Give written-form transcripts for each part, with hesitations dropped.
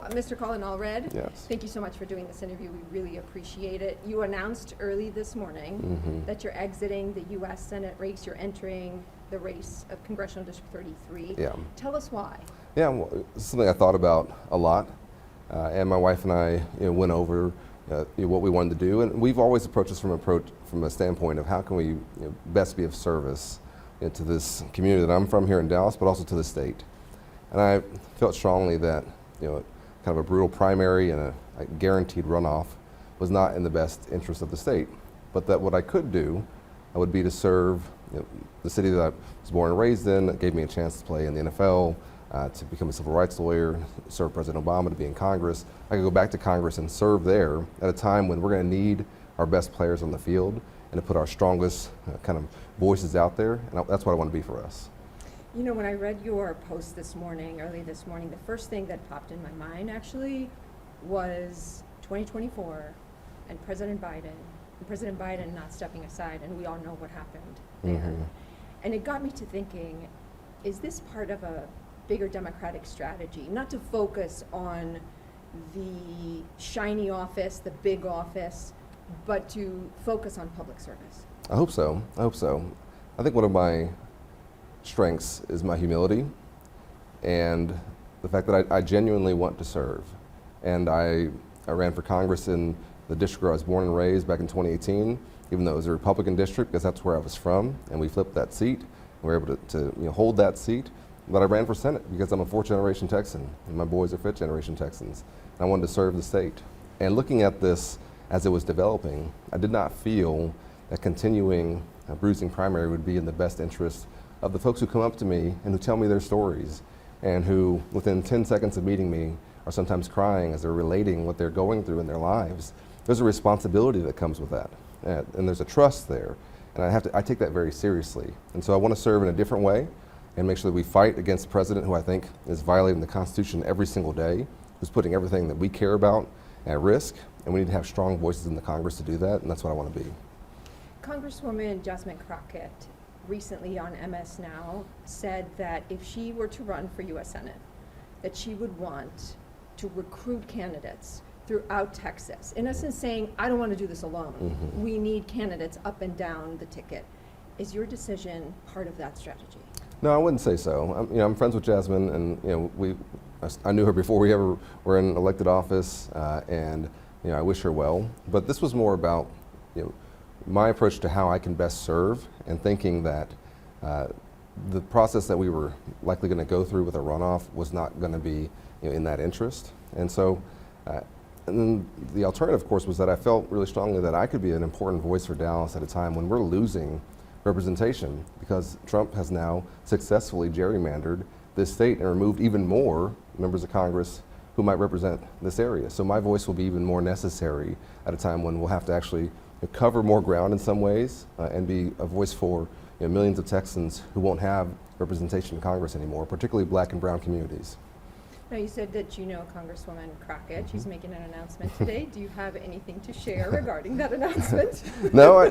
Mr. Colin Allred, Yes. thank you so much for doing this interview. We really appreciate it. You announced early this morning that you're exiting the U.S. Senate race. You're entering the race of Congressional District 33. Yeah. Tell us why. Yeah, well, it's something I thought about a lot, and my wife and I went over what we wanted to do, and we've always approached this from a standpoint of how can we best be of service to this community that I'm from here in Dallas, but also to the state. And I felt strongly that kind of a brutal primary and a guaranteed runoff was not in the best interest of the state, but that what I could do would be to serve the city that I was born and raised in, that gave me a chance to play in the NFL, to become a civil rights lawyer, serve President Obama, to be in Congress. I could go back to Congress and serve there at a time when we're going to need our best players on the field and to put our strongest kind of voices out there, and that's what I want to be for us. You know, when I read your post early this morning, the first thing that popped in my mind actually was 2024 and President Biden not stepping aside, and we all know what happened there. And it got me to thinking, is this part of a bigger Democratic strategy, not to focus on the shiny office, the big office, but to focus on public service? I hope so. I think one of my strengths is my humility and the fact that I genuinely want to serve. And I ran for Congress in the district where I was born and raised back in 2018, even though it was a Republican district, because that's where I was from, and we flipped that seat. We were able to hold that seat. But I ran for Senate because I'm a fourth-generation Texan, and my boys are fifth-generation Texans. And I wanted to serve the state. And looking at this as it was developing, I did not feel that continuing a bruising primary would be in the best interest of the folks who come up to me and who tell me their stories, and who, within 10 seconds of meeting me, are sometimes crying as they're relating what they're going through in their lives. There's a responsibility that comes with that, and there's a trust there, and I take that very seriously. And so I want to serve in a different way and make sure that we fight against the president, who I think is violating the Constitution every single day, who's putting everything that we care about at risk, and we need to have strong voices in the Congress to do that, and that's what I want to be. Congresswoman Jasmine Crockett recently on MS Now said that if she were to run for U.S. Senate, that she would want to recruit candidates throughout Texas, in essence saying, I don't want to do this alone. We need candidates up and down the ticket. Is your decision part of that strategy? No, I wouldn't say so. I'm friends with Jasmine, and I knew her before we ever were in elected office, and I wish her well. But this was more about my approach to how I can best serve, and thinking that the process that we were likely going to go through with a runoff was not going to be in that interest. And so, and then the alternative, of course, was that I felt really strongly that I could be an important voice for Dallas at a time when we're losing representation, because Trump has now successfully gerrymandered this state and removed even more members of Congress who might represent this area. So my voice will be even more necessary at a time when we'll have to actually cover more ground in some ways, and be a voice for millions of Texans who won't have representation in Congress anymore, particularly black and brown communities. Now, you said that you know Congresswoman Crockett. She's making an announcement today. Do you have anything to share regarding that announcement? No,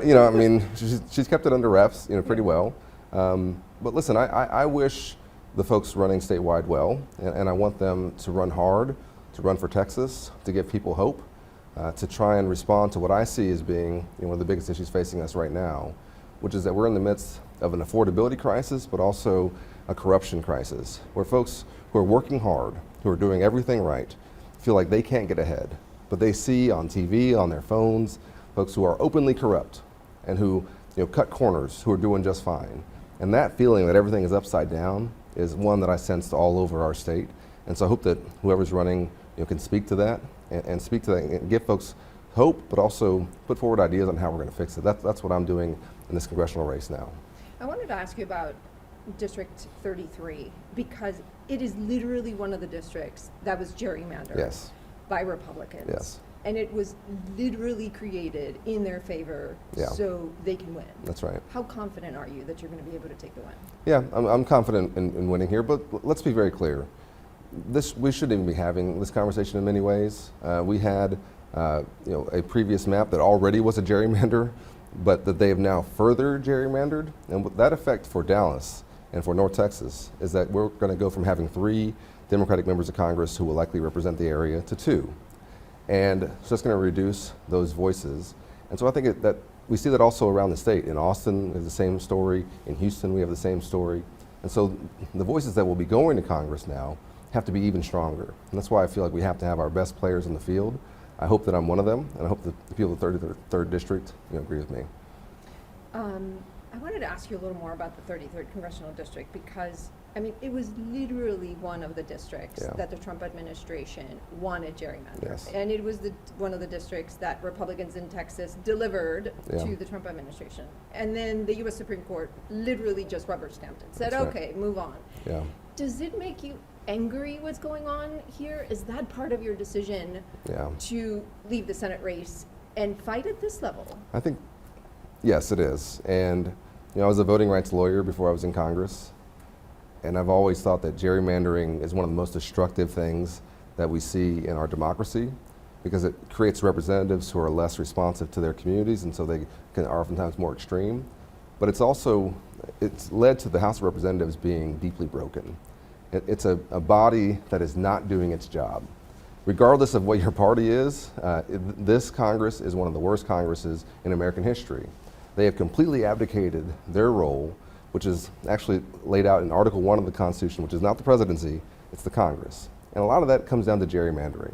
she's kept it under wraps, pretty well. But listen, I wish the folks running statewide well, and I want them to run hard, to run for Texas, to give people hope, to try and respond to what I see as being one of the biggest issues facing us right now, which is that we're in the midst of an affordability crisis, but also a corruption crisis, where folks who are working hard, who are doing everything right, feel like they can't get ahead. But they see on TV, on their phones, folks who are openly corrupt and who cut corners, who are doing just fine. And that feeling that everything is upside down is one that I sensed all over our state. And so I hope that whoever's running can speak to that, and speak to that and give folks hope, but also put forward ideas on how we're going to fix it. That's what I'm doing in this congressional race now. I wanted to ask you about District 33, because it is literally one of the districts that was gerrymandered by Republicans. Yes. And it was literally created in their favor so they can win. That's right. How confident are you that you're going to be able to take the win? Yeah, I'm confident in winning here, but let's be very clear. We shouldn't even be having this conversation in many ways. We had a previous map that already was a gerrymander, but that they have now further gerrymandered. And that effect for Dallas and for North Texas is that we're going to go from having 3 Democratic members of Congress who will likely represent the area to 2. And so it's going to reduce those voices. And so I think that we see that also around the state. In Austin, we have the same story. In Houston, we have the same story. And so the voices that will be going to Congress now have to be even stronger. And that's why I feel like we have to have our best players in the field. I hope that I'm one of them, and I hope that the people of the 33rd District agree with me. I wanted to ask you a little more about the 33rd Congressional District because, I mean, it was literally one of the districts Yeah. that the Trump administration wanted gerrymandered. Yes. And it was one of the districts that Republicans in Texas delivered Yeah. to the Trump administration. And then the U.S. Supreme Court literally just rubber stamped it, said, That's right. okay, move on. Yeah. Does it make you angry what's going on here? Is that part of your decision Yeah. to leave the Senate race and fight at this level? I think, yes, it is. And I was a voting rights lawyer before I was in Congress, and I've always thought that gerrymandering is one of the most destructive things that we see in our democracy because it creates representatives who are less responsive to their communities, and so they are oftentimes more extreme. But it's led to the House of Representatives being deeply broken. It's a body that is not doing its job. Regardless of what your party is, this Congress is one of the worst Congresses in American history. They have completely abdicated their role, which is actually laid out in Article 1 of the Constitution, which is not the presidency, it's the Congress. And a lot of that comes down to gerrymandering.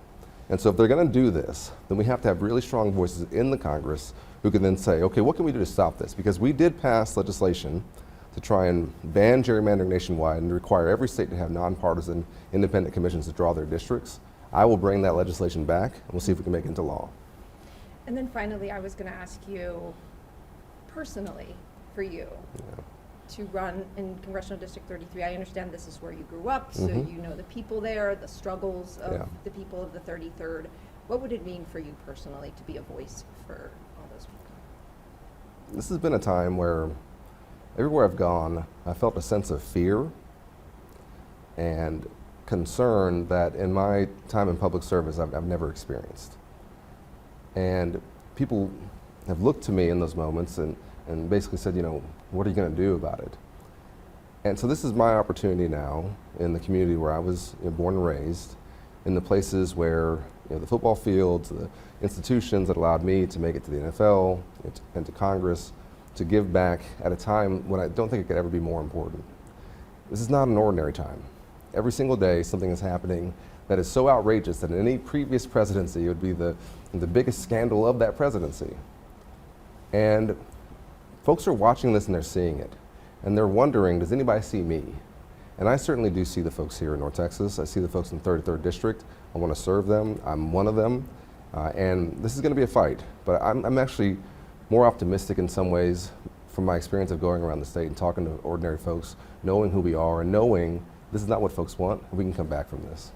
And so if they're going to do this, then we have to have really strong voices in the Congress who can then say, okay, what can we do to stop this? Because we did pass legislation to try and ban gerrymandering nationwide and require every state to have nonpartisan independent commissions to draw their districts. I will bring that legislation back, and we'll see if we can make it into law. And then finally, I was going to ask you, personally, for you, to run in Congressional District 33. I understand this is where you grew up, so you know the people there, the struggles of the people of the 33rd. What would it mean for you personally to be a voice for all those people? This has been a time where everywhere I've gone, I felt a sense of fear and concern that in my time in public service I've never experienced. And people have looked to me in those moments and basically said, what are you going to do about it? And so this is my opportunity now in the community where I was born and raised, in the places where the football fields, the institutions that allowed me to make it to the NFL and to Congress, to give back at a time when I don't think it could ever be more important. This is not an ordinary time. Every single day something is happening that is so outrageous that in any previous presidency it would be the biggest scandal of that presidency. And folks are watching this and they're seeing it. And they're wondering, does anybody see me? And I certainly do see the folks here in North Texas. I see the folks in the 33rd District. I want to serve them. I'm one of them. And this is going to be a fight. But I'm actually more optimistic in some ways from my experience of going around the state and talking to ordinary folks, knowing who we are and knowing this is not what folks want, and we can come back from this.